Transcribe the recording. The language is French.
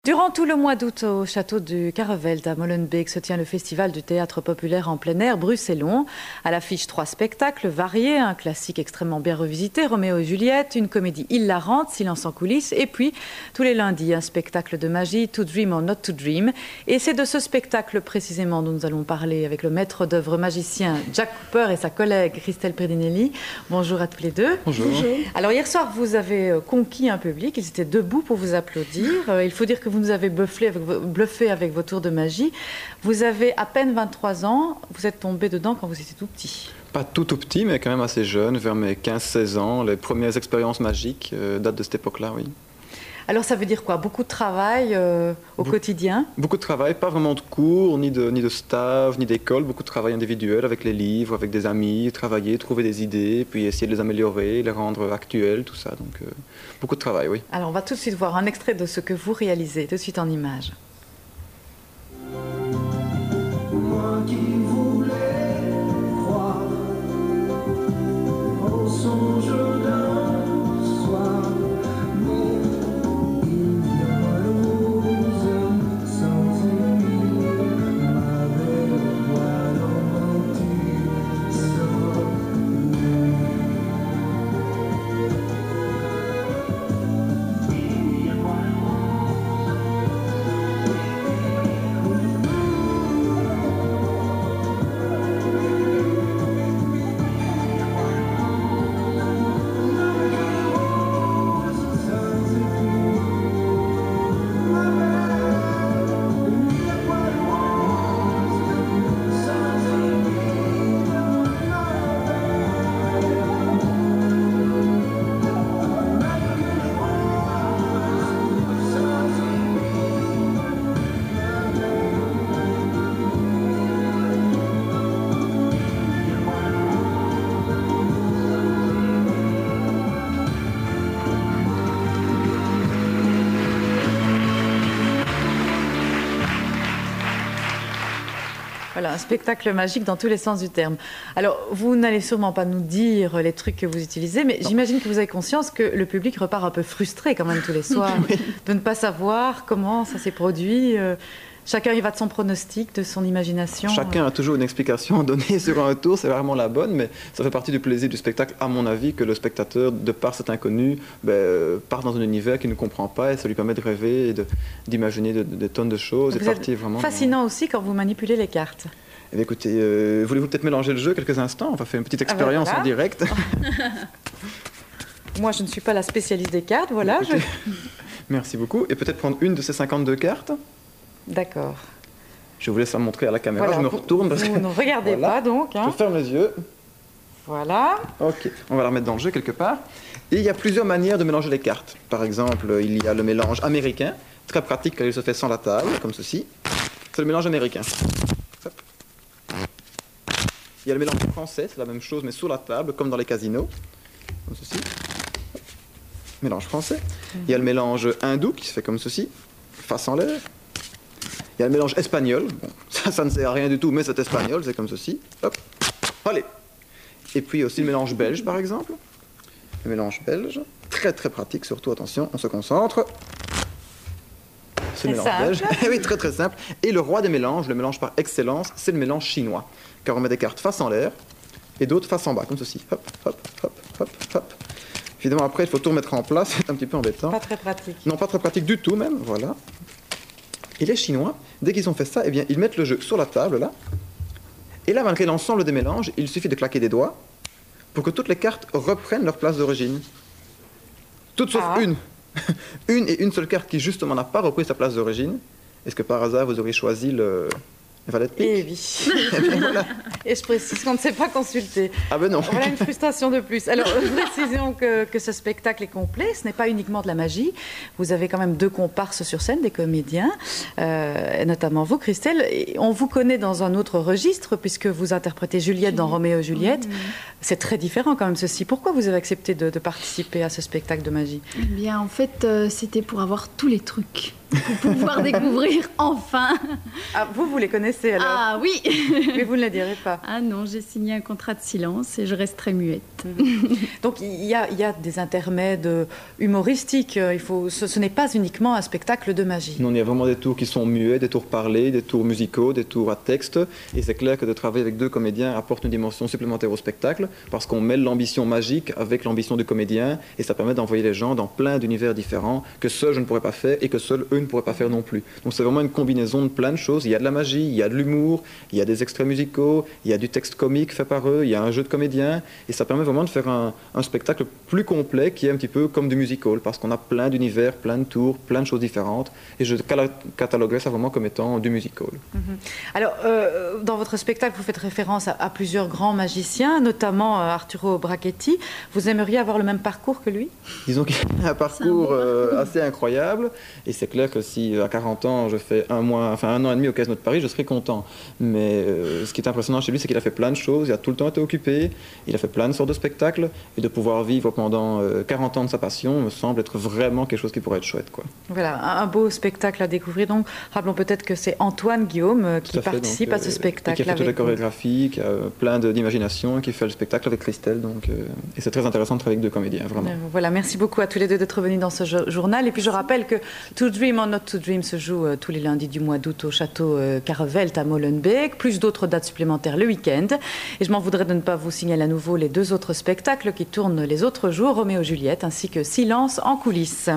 Durant tout le mois d'août, au château du Carreveld à Molenbeek se tient le festival du théâtre populaire en plein air bruxellois. À l'affiche 3 spectacles variés, un classique extrêmement bien revisité, Roméo et Juliette, une comédie hilarante, Silence en coulisses, et puis tous les lundis, un spectacle de magie, To Dream or Not to Dream. Et c'est de ce spectacle précisément dont nous allons parler avec le maître d'œuvre magicien Jack Cooper et sa collègue Christelle Predinelli. Bonjour à tous les deux. Bonjour. Alors hier soir, vous avez conquis un public, ils étaient debout pour vous applaudir. Il faut dire que vous nous avez bluffé avec vos tours de magie. Vous avez à peine 23 ans, vous êtes tombé dedans quand vous étiez tout petit. Pas tout petit, mais quand même assez jeune, vers mes 15-16 ans. Les premières expériences magiques datent de cette époque-là, oui. Alors ça veut dire quoi? Beaucoup de travail au quotidien? Beaucoup de travail, pas vraiment de cours, ni de stage, ni d'école. Beaucoup de travail individuel avec les livres, avec des amis, travailler, trouver des idées, puis essayer de les améliorer, les rendre actuelles, tout ça. Donc beaucoup de travail, oui. Alors on va tout de suite voir un extrait de ce que vous réalisez, tout de suite en images. Moi qui voulais croire au songe d'un soir. Voilà, un spectacle magique dans tous les sens du terme. Alors, vous n'allez sûrement pas nous dire les trucs que vous utilisez, mais j'imagine que vous avez conscience que le public repart un peu frustré quand même tous les soirs de ne pas savoir comment ça s'est produit. Chacun y va de son pronostic, de son imagination. Chacun a toujours une explication à donner sur un tour, c'est vraiment la bonne, mais ça fait partie du plaisir du spectacle, à mon avis, que le spectateur, de par cet inconnu, part dans un univers qu'il ne comprend pas et ça lui permet de rêver et d'imaginer des tonnes de choses. Vous êtes vraiment fascinant aussi quand vous manipulez les cartes. Eh bien, écoutez, voulez-vous peut-être mélanger le jeu quelques instants? On va faire une petite expérience en direct. Moi, je ne suis pas la spécialiste des cartes, voilà. Écoutez, merci beaucoup. Et peut-être prendre une de ces 52 cartes? D'accord. Je vous laisse la montrer à la caméra, voilà, je me retourne parce que... Vous ne regardez pas donc. Je ferme les yeux. Voilà. Ok, on va la remettre dans le jeu quelque part. Et il y a plusieurs manières de mélanger les cartes. Par exemple, il y a le mélange américain, très pratique quand il se fait sans la table, comme ceci. C'est le mélange américain. Hop. Il y a le mélange français, c'est la même chose mais sur la table, comme dans les casinos. Comme ceci. Hop. Mélange français. Il y a le mélange hindou qui se fait comme ceci, face en l'air. Il y a le mélange espagnol. Bon, ça ne sert à rien du tout, mais c'est espagnol, c'est comme ceci. Hop. Allez. Et puis aussi le mélange belge, par exemple. Le mélange belge, très très pratique, surtout, attention, on se concentre. C'est le mélange belge. Oui, très très simple. Et le roi des mélanges, le mélange par excellence, c'est le mélange chinois. Car on met des cartes face en l'air et d'autres face en bas, comme ceci. Hop, hop, hop, hop, hop. Évidemment, après, il faut tout remettre en place, c'est un petit peu embêtant. Pas très pratique. Non, pas très pratique du tout, même, voilà. Et les Chinois, dès qu'ils ont fait ça, eh bien, ils mettent le jeu sur la table, là. Et là, malgré l'ensemble des mélanges, il suffit de claquer des doigts pour que toutes les cartes reprennent leur place d'origine. Toutes sauf une. Une et une seule carte qui, justement, n'a pas repris sa place d'origine. Est-ce que, par hasard, vous auriez choisi le valet de pique? Eh oui. Voilà. Et je précise qu'on ne s'est pas consulté. Ah ben non. Voilà une frustration de plus. Alors, précisons que ce spectacle est complet. Ce n'est pas uniquement de la magie. Vous avez quand même 2 comparses sur scène, des comédiens, et notamment vous, Christelle. Et on vous connaît dans un autre registre, puisque vous interprétez Juliette dans Roméo et Juliette. C'est très différent quand même, ceci. Pourquoi vous avez accepté de participer à ce spectacle de magie? Eh bien, en fait, c'était pour avoir tous les trucs. Pour pouvoir découvrir enfin. Ah, vous les connaissez alors? Ah oui. Mais vous ne le direz pas. Ah non, j'ai signé un contrat de silence et je resterai muette. Donc il y a des intermèdes humoristiques. Ce n'est pas uniquement un spectacle de magie. Non, il y a vraiment des tours qui sont muets, des tours parlés, des tours musicaux, des tours à texte. Et c'est clair que de travailler avec 2 comédiens apporte une dimension supplémentaire au spectacle parce qu'on mêle l'ambition magique avec l'ambition du comédien et ça permet d'envoyer les gens dans plein d'univers différents que seul je ne pourrais pas faire et que seuls eux ne pourraient pas faire non plus. Donc c'est vraiment une combinaison de plein de choses. Il y a de la magie, il y a de l'humour, il y a des extraits musicaux, il y a du texte comique fait par eux, il y a un jeu de comédiens et ça permet vraiment de faire un spectacle plus complet qui est un petit peu comme du musical parce qu'on a plein d'univers, plein de tours, plein de choses différentes et je cataloguerais ça vraiment comme étant du musical. Alors, dans votre spectacle, vous faites référence à plusieurs grands magiciens, notamment Arturo Brachetti. Vous aimeriez avoir le même parcours que lui? Disons qu'il a un parcours assez incroyable et c'est clair que si à 40 ans je fais un an et demi au Casino de Paris, je serais content. Mais ce qui est impressionnant chez lui, c'est qu'il a fait plein de choses, il a tout le temps été occupé, il a fait plein de sortes de spectacles et de pouvoir vivre pendant 40 ans de sa passion me semble être vraiment quelque chose qui pourrait être chouette, quoi. Voilà, un beau spectacle à découvrir. Donc, rappelons peut-être que c'est Antoine Guillaume qui participe à ce spectacle. Qui a fait toutes les chorégraphies, qui a plein d'imagination, qui fait le spectacle avec Christelle. Donc, et c'est très intéressant de travailler avec 2 comédiens, vraiment. Voilà, merci beaucoup à tous les 2 d'être venus dans ce journal. Et puis je rappelle que To Dream or Not to Dream se joue tous les lundis du mois d'août au château Carrevelt à Molenbeek, plus d'autres dates supplémentaires le week-end. Et je m'en voudrais de ne pas vous signaler à nouveau les 2 autres spectacles qui tournent les autres jours, Roméo et Juliette ainsi que Silence en coulisses.